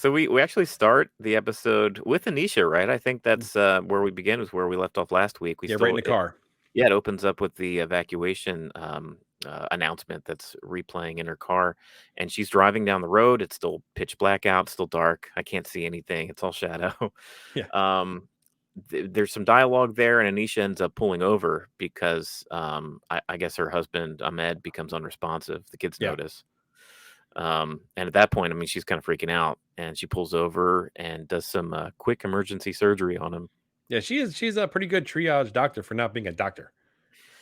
So we actually start the episode with Aneesha, right? I think that's where we begin, was where we left off last week. We Yeah, right in still the car. Yeah, it opens up with the evacuation announcement that's replaying in her car, and she's driving down the road. It's still pitch black out, still dark. I can't see anything. It's all shadow. Yeah. um, there's some dialogue there, and Anisha ends up pulling over because I guess her husband Ahmed becomes unresponsive. The kids Yeah. notice, and at that point, I mean, she's kind of freaking out, and she pulls over and does some quick emergency surgery on him. Yeah, she's a pretty good triage doctor for not being a doctor.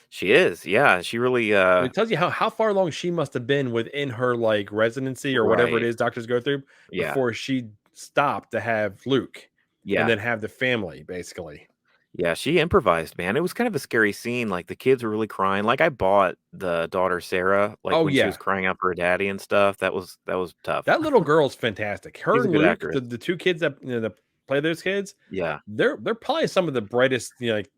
She is, yeah. She really, It tells you how far along she must have been within her like residency or whatever it right, is doctors go through yeah, before she stopped to have Luke and yeah, then have the family basically. yeah. She improvised, man. It was kind of a scary scene. Like the kids were really crying. Like I bought the daughter Sarah, like Oh when she was yeah. crying out for her daddy and stuff. That was tough. That little girl's fantastic. Her She's a and good Luke, actress. the two kids that that play those kids, Yeah, they're probably some of the brightest like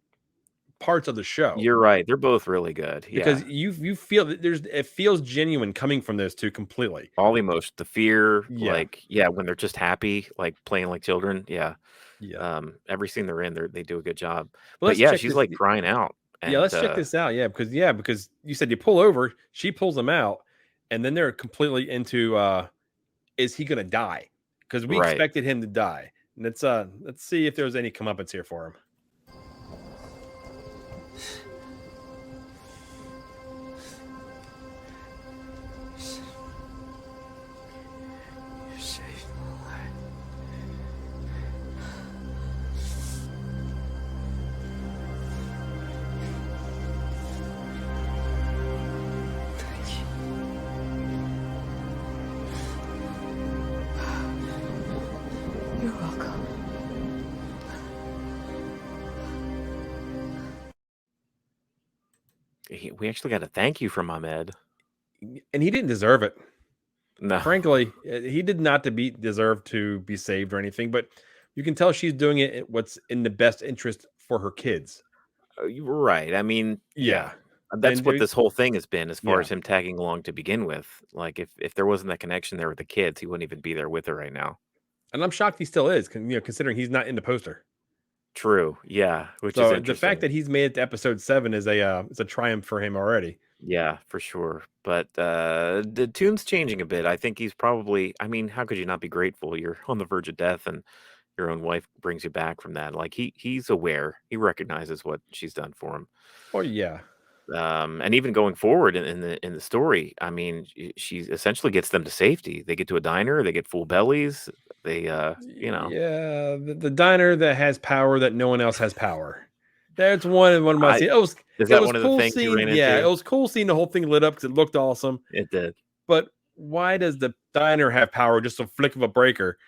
parts of the show. you're right. They're both really good. Because Yeah, you feel that it feels genuine coming from those two completely. all emotion, the fear, Yeah. like yeah, when they're just happy, like playing like children. Yeah, Yeah. every scene they're in, they do a good job. Well, But let's yeah, check she's this. like crying out, Yeah, and let's check this out. Because you said you pull over, she pulls him out, and then they're completely into is he gonna die? Because we right. expected him to die. And let's see if there's any comeuppance here for him. You saved my life. Thank you. You're welcome. We actually got a thank you from Ahmed. And he didn't deserve it. No, Frankly, he did not to be deserve to be saved or anything, but you can tell she's doing it what's in the best interest for her kids. You were right. I mean, yeah, Yeah. that's And what this whole thing has been as far yeah. as him tagging along to begin with. Like, if there wasn't that connection there with the kids, he wouldn't even be there with her right now. And I'm shocked he still is, considering he's not in the poster. True. Yeah, which is So the fact interesting. that he's made it to episode 7 is a triumph for him already. Yeah, for sure. But the tune's changing a bit. I think he's probably. I mean, how could you not be grateful? You're on the verge of death, and your own wife brings you back from that. Like he's aware. He recognizes what she's done for him. Oh yeah. And even going forward in the story, I mean, she essentially gets them to safety. They get to a diner, they get full bellies. They, Yeah, the diner that has power that no one else has power. That's one of my I scenes. is It that was one of the cool things you seeing. ran Yeah, it into? was cool seeing the whole thing lit up because it looked awesome. It did. But why does the diner have power just a flick of a breaker,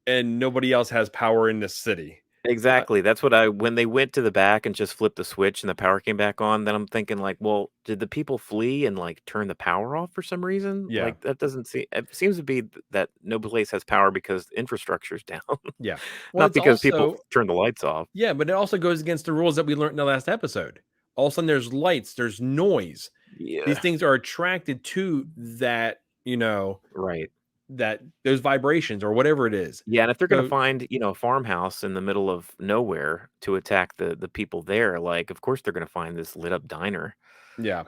and nobody else has power in this city? Exactly. That's what when they went to the back and just flipped the switch and the power came back on, then I'm thinking like, well, did the people flee and like turn the power off for some reason? Yeah, Like that doesn't seem. It seems to be that no place has power because infrastructure's down, yeah. Well, not it's because people also turn the lights off. yeah, but it also goes against the rules that we learned in the last episode. All of a sudden, there's lights, there's noise. These Yeah. things are attracted to that, Right. that those vibrations or whatever it is. Yeah, and if they're gonna So find, a farmhouse in the middle of nowhere to attack the people there, like, of course they're gonna find this lit up diner. yeah,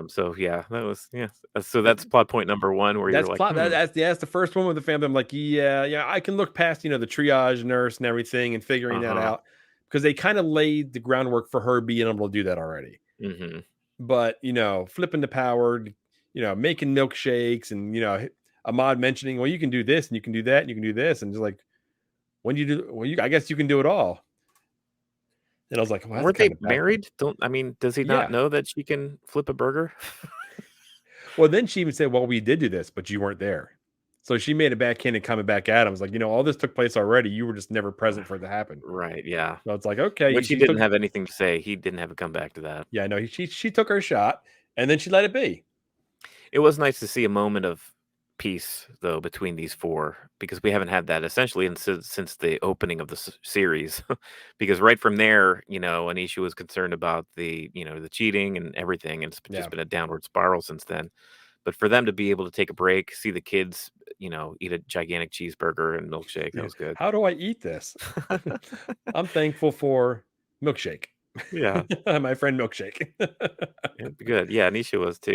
So yeah, that was yeah. So that's plot point number 1 where you're that's like, plot. "Hmm, That's the first one with the family. I'm like, yeah, I can look past the triage nurse and everything and figuring that uh-huh, out because they kind of laid the groundwork for her being able to do that already. mhm." But flipping the power, making milkshakes, and Ahmad mentioning, well, you can do this and you can do that and you can do this, and just like when you do, well, I guess you can do it all. And I was like, well, that's Weren't kind they of baffling. married? Don't I mean, does he not Yeah. know that she can flip a burger? Well, then she even said, well, we did do this, but you weren't there. So she made a backhanded comment back at him. I was like, all this took place already. You were just never present for it to happen. Right, yeah. So it's like, okay, Which he she didn't took, have anything to say. He didn't have a comeback to that. yeah, no, she took her shot and then she let it be. It was nice to see a moment of peace, though, between these 4 because we haven't had that essentially since the opening of the series. Because right from there, Anisha was concerned about the cheating and everything, and it's Yeah. just been a downward spiral since then. But for them to be able to take a break, see the kids, eat a gigantic cheeseburger and milkshake. That Yeah. was good. How do I eat this? I'm thankful for milkshake. Yeah, My friend milkshake. it'd be good. Yeah, Anisha was too.